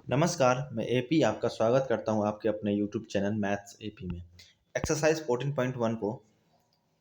नमस्कार, मैं एपी आपका स्वागत करता हूं आपके अपने यूट्यूब चैनल मैथ्स एपी में। एक्सरसाइज 14.1 को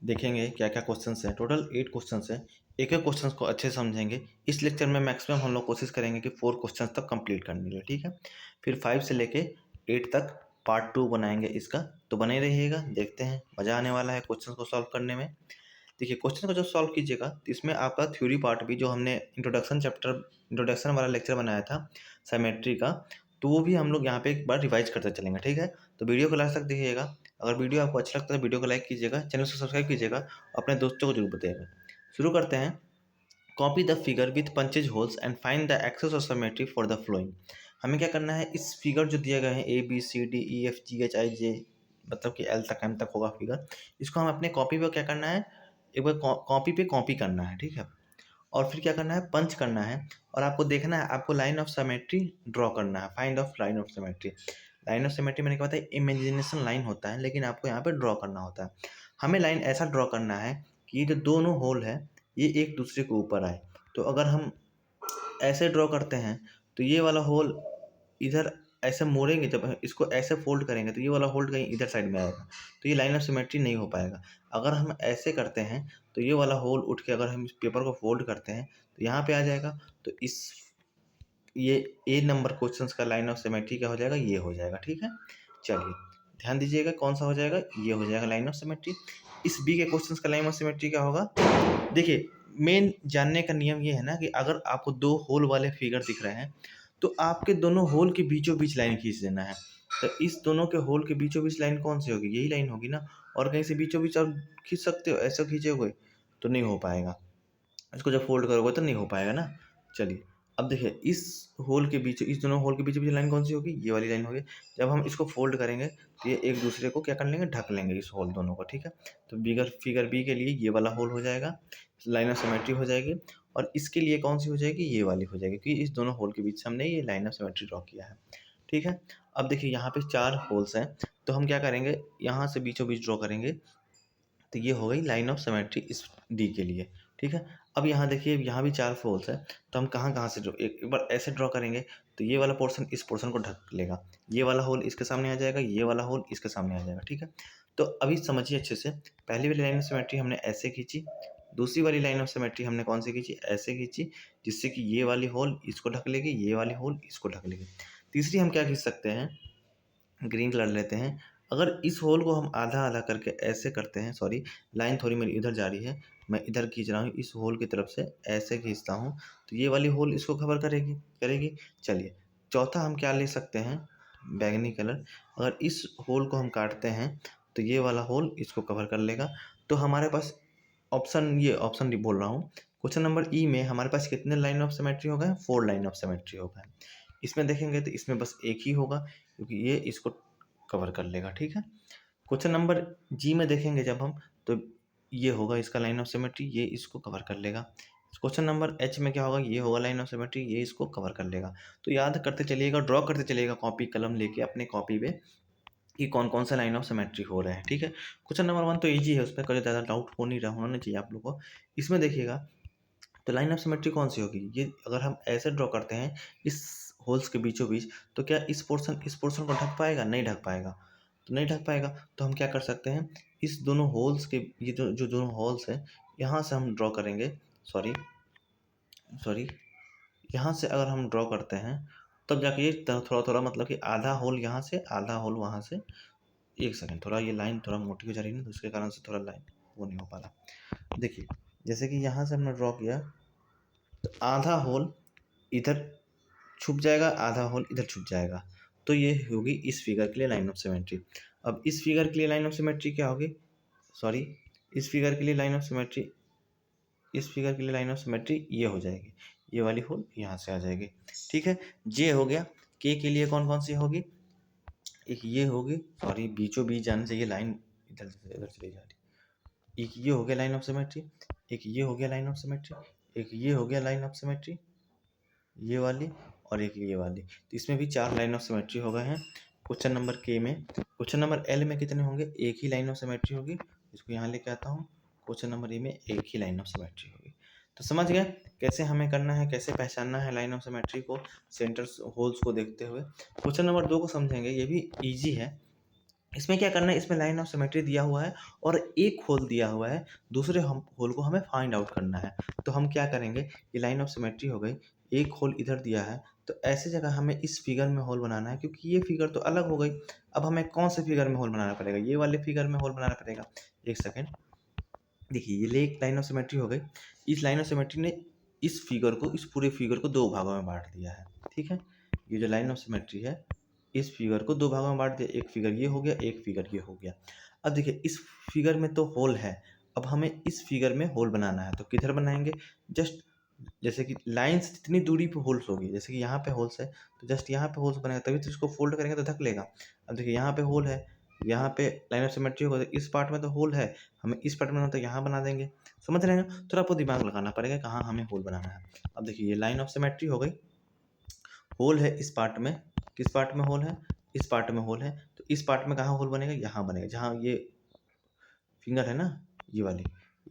देखेंगे क्या क्या क्वेश्चंस हैं। टोटल 8 क्वेश्चंस हैं। एक एक क्वेश्चंस को अच्छे से समझेंगे। इस लेक्चर में मैक्सिमम हम लोग कोशिश करेंगे कि 4 क्वेश्चंस तक कंप्लीट करने के लिए, ठीक है। फिर 5 से लेके 8 तक पार्ट 2 बनाएंगे इसका, तो बने रहिएगा। देखते हैं, मज़ा आने वाला है क्वेश्चन को सॉल्व करने में। देखिए, क्वेश्चन को जब सॉल्व कीजिएगा तो इसमें आपका थ्योरी पार्ट भी, जो हमने इंट्रोडक्शन वाला लेक्चर बनाया था साइमेट्री का, तो वो भी हम लोग यहाँ पे एक बार रिवाइज करते चलेंगे, ठीक है। तो वीडियो को लास्ट तक देखिएगा। अगर वीडियो आपको अच्छा लगता है तो वीडियो को लाइक कीजिएगा, चैनल को सब्सक्राइब कीजिएगा, अपने दोस्तों को जरूर बताइएगा। शुरू करते हैं। Copy the figure with punches holes and find the axes of symmetry for the following. हमें क्या करना है, इस फिगर जो दिए गए हैं ABCDEFGHIJ, मतलब कि L तक M तक होगा फिगर, इसको हम अपने कॉपी पे क्या करना है, एक बार कॉपी पे कॉपी करना है, ठीक है। और फिर क्या करना है, पंच करना है। और आपको देखना है, आपको लाइन ऑफ सिमेट्री ड्रॉ करना है। Find of line of symmetry. Line of symmetry मैंने क्या बताया, इमेजिनेशन लाइन होता है, लेकिन आपको यहाँ पे ड्रॉ करना होता है। हमें लाइन ऐसा ड्रॉ करना है कि ये जो दोनों होल है ये एक दूसरे के ऊपर आए। तो अगर हम ऐसे ड्रॉ करते हैं तो ये वाला होल इधर ऐसे मोड़ेंगे, जब इसको ऐसे फोल्ड करेंगे तो ये वाला होल्ड कहीं इधर साइड में आएगा, तो ये लाइन ऑफ सिमेट्री नहीं हो पाएगा। अगर हम ऐसे करते हैं तो ये वाला होल उठ के अगर हम इस पेपर को फोल्ड करते हैं तो यहाँ पे आ जाएगा। तो इस ये ए नंबर क्वेश्चन का लाइन ऑफ सिमेट्री क्या हो जाएगा, ये हो जाएगा, ठीक है। चलिए ध्यान दीजिएगा, कौन सा हो जाएगा, ये हो जाएगा लाइन ऑफ सिमेट्री। इस बी के क्वेश्चन का लाइन ऑफ सिमेट्री क्या होगा। देखिए, मेन जानने का नियम ये है ना कि अगर आपको दो होल वाले फिगर दिख रहे हैं तो आपके दोनों होल के बीचों बीच लाइन खींच देना है। तो इस दोनों के होल के बीचों बीच लाइन कौन सी होगी, यही लाइन होगी ना। और कहीं से बीचों बीच आप खींच सकते हो, ऐसा खींचोगे तो नहीं हो पाएगा। इसको जब फोल्ड करोगे तो नहीं हो पाएगा ना। चलिए अब देखिए, इस होल के बीच, इस दोनों होल के बीच लाइन कौन सी होगी, ये वाली लाइन होगी। जब हम इसको फोल्ड करेंगे तो ये एक दूसरे को क्या कर लेंगे, ढक लेंगे इस होल दोनों को, ठीक है। तो फिगर बी के लिए ये वाला होल हो जाएगा, लाइन ऑफ सिमेट्री हो जाएगी। और इसके लिए कौन सी हो जाएगी, ये वाली हो जाएगी, क्योंकि इस दोनों होल के बीच हमने ये लाइन ऑफ सिमेट्री ड्रॉ किया है, ठीक है। अब देखिए, यहाँ पे 4 होल्स हैं, तो हम क्या करेंगे, यहाँ से बीचों बीच ड्रॉ करेंगे। तो ये हो गई लाइन ऑफ सिमेट्री इस डी के लिए, ठीक है। अब यहाँ देखिए, यहाँ भी 4 फोल्स है, तो हम कहाँ कहाँ से एक बार ऐसे ड्रॉ करेंगे तो ये वाला पोर्शन इस पोर्शन को ढक लेगा, ये वाला होल इसके सामने आ जाएगा, ये वाला होल इसके सामने आ जाएगा, ठीक है। तो अभी समझिए अच्छे से, पहली वाली लाइन ऑफ सिमेट्री हमने ऐसे खींची, दूसरी वाली लाइन ऑफ सिमेट्री हमने कौन सी खींची, ऐसे खींची, जिससे कि ये वाली होल इसको ढक लेगी, ये वाली होल इसको ढक लेगी। तीसरी हम क्या खींच सकते हैं, ग्रीन कलर लेते हैं। अगर इस होल को हम आधा आधा करके ऐसे करते हैं, सॉरी लाइन थोड़ी मेरी इधर जा रही है, मैं इधर खींच रहा हूँ, इस होल की तरफ से ऐसे खींचता हूँ, तो ये वाली होल इसको कवर करेगी करेगी चलिए, चौथा हम क्या ले सकते हैं, बैगनी कलर। अगर इस होल को हम काटते हैं तो ये वाला होल इसको कवर कर लेगा। तो हमारे पास ऑप्शन डी बोल रहा हूँ, क्वेश्चन नंबर ई में हमारे पास कितने लाइन ऑफ सिमेट्री हो गए, 4 लाइन ऑफ सिमेट्री हो गए। इसमें देखेंगे तो इसमें बस एक ही होगा, क्योंकि ये इसको कवर कर लेगा, ठीक है। क्वेश्चन नंबर जी में देखेंगे जब हम, तो ये होगा इसका लाइन ऑफ सिमेट्री, ये इसको कवर कर लेगा। क्वेश्चन नंबर एच में क्या होगा, ये होगा लाइन ऑफ सिमेट्री, ये इसको कवर कर लेगा। तो याद करते चलिएगा, ड्रॉ करते चलिएगा कॉपी कलम लेके अपने कॉपी पे, कि कौन कौन सा लाइन ऑफ सिमेट्री हो रहे हैं, ठीक है। क्वेश्चन नंबर 1 तो ईजी है, उसमें कभी ज़्यादा डाउट हो नहीं रहा होना चाहिए आप लोगों को। इसमें देखिएगा, तो लाइन ऑफ सिमेट्री कौन सी होगी, ये अगर हम ऐसे ड्रॉ करते हैं इस होल्स के बीचों बीच, तो क्या इस पोर्शन को ढक पाएगा, नहीं ढक पाएगा। तो नहीं ढक पाएगा, तो हम क्या कर सकते हैं, इस दोनों होल्स के, ये जो दोनों होल्स हैं, यहाँ से हम ड्रॉ करेंगे, सॉरी सॉरी यहाँ से अगर हम ड्रॉ करते हैं तब जाके ये थोड़ा थोड़ा, मतलब कि आधा होल यहाँ से आधा होल वहाँ से। एक सेकंड, थोड़ा ये लाइन थोड़ा मोटी हो जा रही है ना, तो उसके कारण से थोड़ा लाइन वो नहीं हो पा रहा। देखिए, जैसे कि यहाँ से हमने ड्रॉ किया, तो आधा होल इधर छुप जाएगा, आधा होल इधर छुप जाएगा। तो ये होगी इस फिगर के लिए लाइन ऑफ सिमेट्री। अब इस फिगर के लिए लाइन ऑफ सिमेट्री क्या होगी, सॉरी इस फिगर के लिए लाइन ऑफ सिमेट्री, इस फिगर के लिए लाइन ऑफ सिमेट्री ये हो जाएगी, ये वाली होल यहाँ से आ जाएगी, ठीक है। जे हो गया। के लिए कौन कौन सी होगी, एक ये होगी, सॉरी बीचों बीच जाने से ये लाइन इधर से इधर चली जा रही, एक ये हो गया लाइन ऑफ सिमेट्री, एक ये हो गया लाइन ऑफ सिमेट्री, एक ये हो गया लाइन ऑफ सिमेट्री, ये वाली, और एक ये वाली। तो इसमें भी 4 लाइन ऑफ सिमेट्री हो गए हैं। क्वेश्चन नंबर के में, क्वेश्चन नंबर एल में कितने होंगे, एक ही लाइन ऑफ सिमेट्री होगी, इसको यहाँ लेके आता हूँ। क्वेश्चन नंबर ए में एक ही लाइन ऑफ सिमेट्री होगी। तो समझ गए कैसे हमें करना है, कैसे पहचानना है लाइन ऑफ सिमेट्री को सेंटर्स होल्स को देखते हुए। क्वेश्चन नंबर 2 को समझेंगे, ये भी ईजी है। इसमें क्या करना है, इसमें लाइन ऑफ सिमेट्री दिया हुआ है और एक होल दिया हुआ है, दूसरे हम होल को हमें फाइंड आउट करना है। तो हम क्या करेंगे, ये लाइन ऑफ सिमेट्री हो गई, एक होल इधर दिया है, तो ऐसी जगह हमें इस फिगर में होल बनाना है, क्योंकि ये फिगर तो अलग हो गई। अब हमें कौन से फिगर में होल बनाना पड़ेगा, ये वाले फिगर में होल बनाना पड़ेगा। एक सेकेंड, देखिए ये एक लाइन ऑफ सिमेट्री हो गई। इस लाइन ऑफ सिमेट्री ने इस फिगर को, इस पूरे फिगर को दो भागों में बांट दिया है, ठीक है। ये जो लाइन ऑफ सिमेट्री है, इस फिगर को दो भागों में बांट दिया, एक फिगर ये हो गया, एक फिगर ये हो गया। अब देखिए इस फिगर में तो होल है, अब हमें इस फिगर में होल बनाना है, तो किधर बनाएंगे, जस्ट जैसे कि लाइन से जितनी दूरी पे होल्स होगी, जैसे कि यहाँ पे होल्स है तो जस्ट यहाँ पे होल्स बनेगा, तभी तो इसको फोल्ड करेंगे तो ढक लेगा। अब देखिए यहाँ पे होल है, यहाँ पे लाइन ऑफ सिमेट्री होगा, तो इस पार्ट में तो होल है, हमें इस पार्ट में तो यहाँ बना देंगे। समझ रहे हैं ना, थोड़ा आपको दिमाग लगाना पड़ेगा कहाँ हमें होल बनाना है। अब देखिए ये लाइन ऑफ सिमेट्री हो गई, होल है इस पार्ट में, किस पार्ट में होल है, इस पार्ट में होल है, तो इस पार्ट में कहाँ होल बनेगा, यहाँ बनेगा, जहाँ ये फिंगर है ना, ये वाली,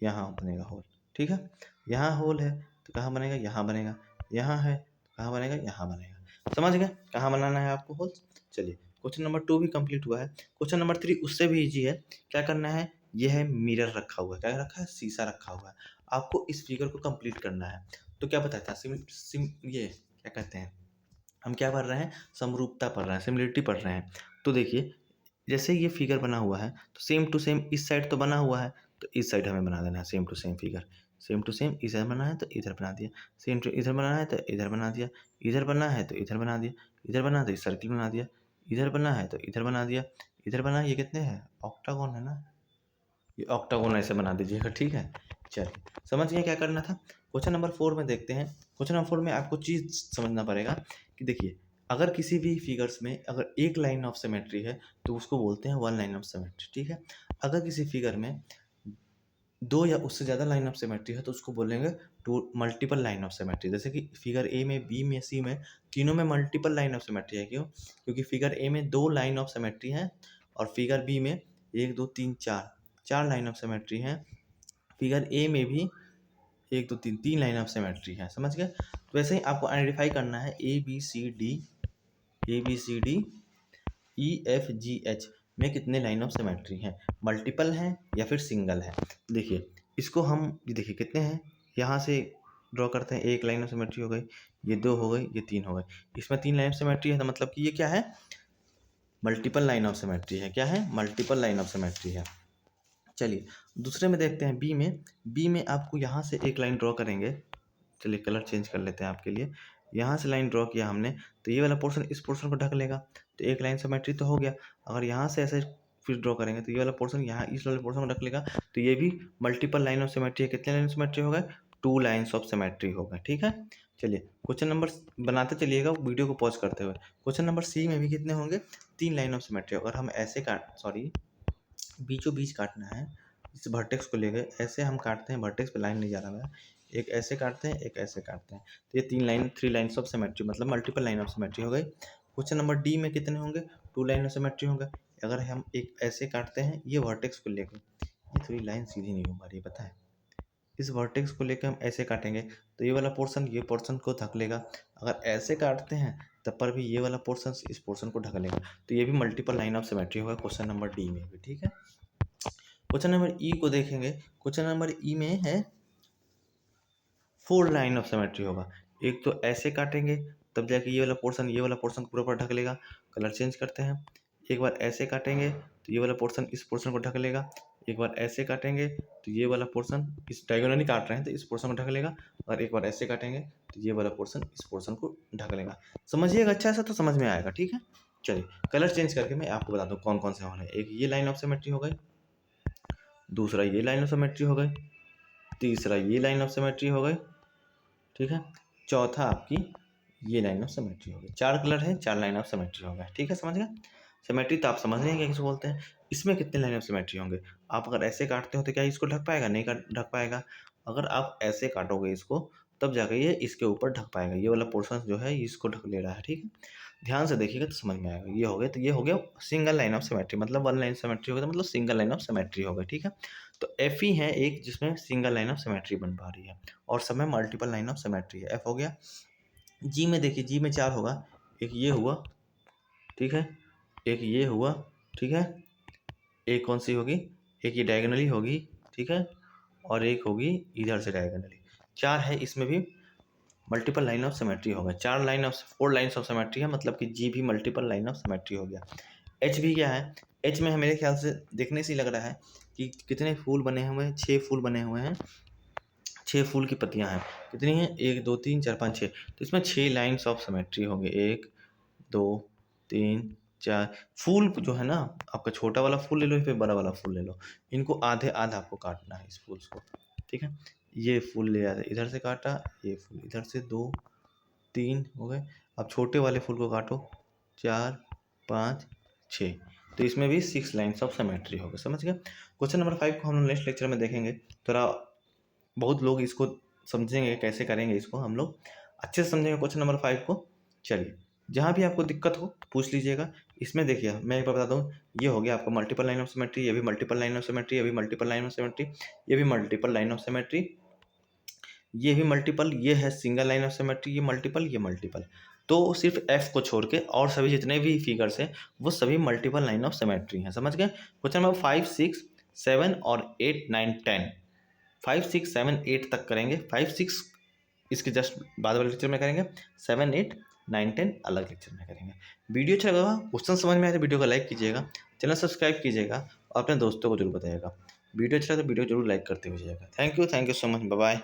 यहाँ बनेगा होल, ठीक है। यहाँ होल है तो कहाँ बनेगा, यहाँ बनेगा, यहाँ है तो कहाँ बनेगा, यहाँ बनेगा। समझ गए कहाँ बनाना है आपको होल। चलिए क्वेश्चन नंबर 2 भी कंप्लीट हुआ है। क्वेश्चन नंबर 3 उससे भी इजी है। क्या करना है, ये है मिरर रखा हुआ है, क्या रखा है, शीशा रखा हुआ है, आपको इस फिगर को कंप्लीट करना है। तो क्या बताया था, ये क्या कहते हैं, हम क्या पढ़ रहे हैं, समरूपता पढ़ रहे हैं, सिमिलरिटी पढ़ रहे हैं। तो देखिए जैसे ये फिगर बना हुआ है तो सेम टू सेम इस साइड तो बना हुआ है, तो इस साइड हमें बना देना है same to same figure. Same to same इधर बना है तो इधर बना दिया, सेम टू इधर बना है तो इधर बना दिया, इधर बना है तो इधर बना दिया, इधर बना तो सर्किल बना दिया, इधर बना है तो इधर बना दिया, इधर बना, ये कितने हैं, ऑक्टागोन है ना, ये ऑक्टागोन ऐसे बना दीजिएगा, ठीक है। चलिए समझ गए क्या करना था। क्वेश्चन नंबर 4 में देखते हैं। क्वेश्चन नंबर 4 में आपको चीज़ समझना पड़ेगा कि देखिए अगर किसी भी फिगर्स में अगर एक लाइन ऑफ सिमेट्री है तो उसको बोलते हैं वन लाइन ऑफ सिमेट्री, ठीक है। अगर किसी फिगर में दो या उससे ज़्यादा लाइन ऑफ सिमेट्री है तो उसको बोलेंगे two multiple line of symmetry. जैसे कि फिगर ए में, बी में, सी में, तीनों में मल्टीपल लाइन ऑफ सिमेट्री है। क्यों, क्योंकि फिगर ए में दो लाइन ऑफ सिमेट्री है और फिगर बी में एक दो तीन चार, चार लाइन ऑफ सिमेट्री है। फिगर ए में भी एक दो तीन, तीन लाइन ऑफ सिमेट्री है। समझ गए। तो वैसे ही आपको आइडेंटिफाई करना है A B C D, A B C D E F G H में कितने लाइन ऑफ सिमेट्री हैं, मल्टीपल हैं या फिर सिंगल है। देखिए इसको हम, ये देखिए कितने हैं, यहाँ से ड्रॉ करते हैं, एक लाइन ऑफ सिमेट्री हो गई, ये दो हो गई, ये तीन हो गई, इसमें तीन लाइन ऑफ सिमेट्री है, तो मतलब कि ये क्या है, मल्टीपल लाइन ऑफ सिमेट्री है। क्या है, मल्टीपल लाइन ऑफ सिमेट्री है। चलिए दूसरे में देखते हैं, बी में। बी में आपको यहाँ से एक लाइन ड्रॉ करेंगे, चलिए कलर चेंज कर लेते हैं आपके लिए। यहाँ से लाइन ड्रॉ किया हमने तो ये वाला पोर्शन इस पोर्शन को ढक लेगा, तो एक लाइन सिमेट्री तो हो गया। अगर यहाँ से ऐसे फिर ड्रॉ करेंगे तो ये वाला पोर्शन यहाँ इस वाले पोर्शन को ढक लेगा, तो ये भी मल्टीपल लाइन ऑफ सिमेट्री है। कितने लाइन ऑफ सिमेट्री हो गए, टू लाइन्स ऑफ सिमेट्री हो गए, ठीक है। चलिए क्वेश्चन नंबर बनाते चलिएगा वीडियो को पॉज करते हुए। क्वेश्चन नंबर सी में भी कितने होंगे, तीन लाइन ऑफ सिमेट्री। अगर हम ऐसे काट, सॉरी बीचों बीच काटना है, इस वर्टेक्स को ले गए ऐसे हम काटते हैं, वर्टेक्स पे लाइन नहीं जा रहा है, एक ऐसे काटते हैं, एक ऐसे काटते हैं, तो ये तीन line, three lines of symmetry, मतलब मल्टीपल लाइन ऑफ सिमेट्री हो गई। क्वेश्चन नंबर डी में कितने होंगे, टू लाइन ऑफ सिमेट्री होंगे। अगर हम एक ऐसे काटते हैं ये वर्टेक्स को लेकर, ये थोड़ी लाइन सीधी नहीं हो पा रही है, पता है, इस वर्टेक्स को लेकर हम ऐसे काटेंगे तो ये वाला पोर्शन ये पोर्शन को ढक लेगा। अगर ऐसे काटते हैं तब पर भी ये वाला पोर्शन इस पोर्शन को ढक लेगा, तो ये भी मल्टीपल लाइन ऑफ सिमेट्री होगा क्वेश्चन नंबर डी में भी, ठीक है। क्वेश्चन नंबर ई को देखेंगे। क्वेश्चन नंबर ई में है फोर लाइन ऑफ सिमेट्री होगा। एक तो ऐसे काटेंगे तब जाके ये वाला पोर्शन पूरा पूरा ढक लेगा। कलर चेंज करते हैं, एक बार ऐसे काटेंगे तो ये वाला पोर्शन इस पोर्शन को ढक लेगा, एक बार ऐसे काटेंगे तो ये वाला पोर्शन, इस डायगोनली काट रहे हैं तो इस पोर्शन को ढक लेगा, और एक बार ऐसे काटेंगे तो ये वाला पोर्शन इस पोर्शन को ढक लेगा। समझिएगा अच्छा सा तो समझ में आएगा, ठीक है। चलिए कलर चेंज करके मैं आपको बता दूँ कौन कौन से होने। एक ये लाइन ऑफ सिमेट्री हो गई, दूसरा ये लाइन ऑफ सिमेट्री हो गई, तीसरा ये लाइन ऑफ सिमेट्री हो गई, ठीक है, चौथा आपकी ये लाइन ऑफ सिमेट्री हो गई। चार कलर है, चार लाइन ऑफ सिमेट्री हो गया, ठीक है, समझ गए। सिमेट्री तो आप समझ रहे हैं क्या किसे बोलते हैं। इसमें कितने लाइन ऑफ सिमेट्री होंगे, आप अगर ऐसे काटते हो तो क्या इसको ढक पाएगा, नहीं ढक पाएगा। अगर आप ऐसे काटोगे इसको तब जाकर ये इसके ऊपर ढक पाएगा, ये वाला पोर्शन जो है इसको ढक ले रहा है, ठीक है। ध्यान से देखिएगा तो समझ में आएगा। ये हो गया, तो ये हो गया सिंगल लाइन ऑफ सिमेट्री, मतलब वन लाइन सिमेट्री हो गया तो मतलब सिंगल लाइन ऑफ सिमेट्री हो गया, ठीक है। तो एफ ही है एक जिसमें सिंगल लाइन ऑफ सिमेट्री बन पा रही है और सब में मल्टीपल लाइन ऑफ सिमेट्री है। एफ हो गया। जी में देखिए, जी में 4 होगा, एक ये हुआ, ठीक है, एक ये हुआ, ठीक है, एक कौन सी होगी, एक ये डायगोनली होगी, ठीक है, और एक होगी इधर से डायगोनली। 4 है, इसमें भी मल्टीपल लाइन ऑफ सिमेट्री होगा। 4 लाइन्स ऑफ सिमेट्री है, मतलब कि जी भी मल्टीपल लाइन ऑफ सिमेट्री हो गया। एच भी क्या है, एच में मेरे ख्याल से देखने से ही लग रहा है कि कितने फूल बने हुए हैं, 6 फूल बने हुए हैं, 6 फूल की पत्तियां हैं। कितनी हैं, 1 2 3 4 5 6। तो इसमें 6 लाइन्स ऑफ सिमेट्री होंगे, 1 2 3 4। फूल जो है ना, आपका छोटा वाला फूल ले लो, फिर बड़ा वाला फूल ले लो, इनको आधे आधा आपको काटना है इस फूल को, ठीक है। ये फूल ले आते इधर से काटा, ये फूल इधर से, 2 3 हो गए। अब छोटे वाले फूल को काटो, 4 5 6। तो इसमें भी 6 लाइन्स ऑफ सिमेट्री हो गए, समझ गए। क्वेश्चन नंबर 5 को हम लोग नेक्स्ट लेक्चर में देखेंगे। थोड़ा बहुत लोग इसको समझेंगे, कैसे करेंगे इसको हम लोग अच्छे से समझेंगे क्वेश्चन नंबर 5 को। चलिए, जहाँ भी आपको दिक्कत हो पूछ लीजिएगा। इसमें देखिए, मैं एक बार बता दूँ, ये हो गया आपका मल्टीपल लाइन ऑफ सिमेट्री, ये भी मल्टीपल लाइन ऑफ सिमेट्री, ये भी मल्टीपल लाइन ऑफ सिमेट्री, ये भी मल्टीपल लाइन ऑफ सिमेट्री, ये भी मल्टीपल, ये है सिंगल लाइन ऑफ सिमेट्री, ये मल्टीपल, ये मल्टीपल। तो सिर्फ एफ को छोड़ के और सभी जितने भी फिगर्स हैं वो सभी मल्टीपल लाइन ऑफ सिमेट्री हैं, समझ गए। क्वेश्चन नंबर 5 6 7 और 8 9 10, 5 6 7 8 तक करेंगे। 5 6 इसके जस्ट बाद वाले लेक्चर में करेंगे, 7 8 9 10 अलग लेक्चर में करेंगे। वीडियो अच्छा लगा, क्वेश्चन समझ में आए तो वीडियो को लाइक कीजिएगा, चैनल सब्सक्राइब कीजिएगा और अपने दोस्तों को जरूर बताइएगा। वीडियो अच्छा लगा तो वीडियो जरूर लाइक करते हुए जाइएगा। Thank you so much, bye bye.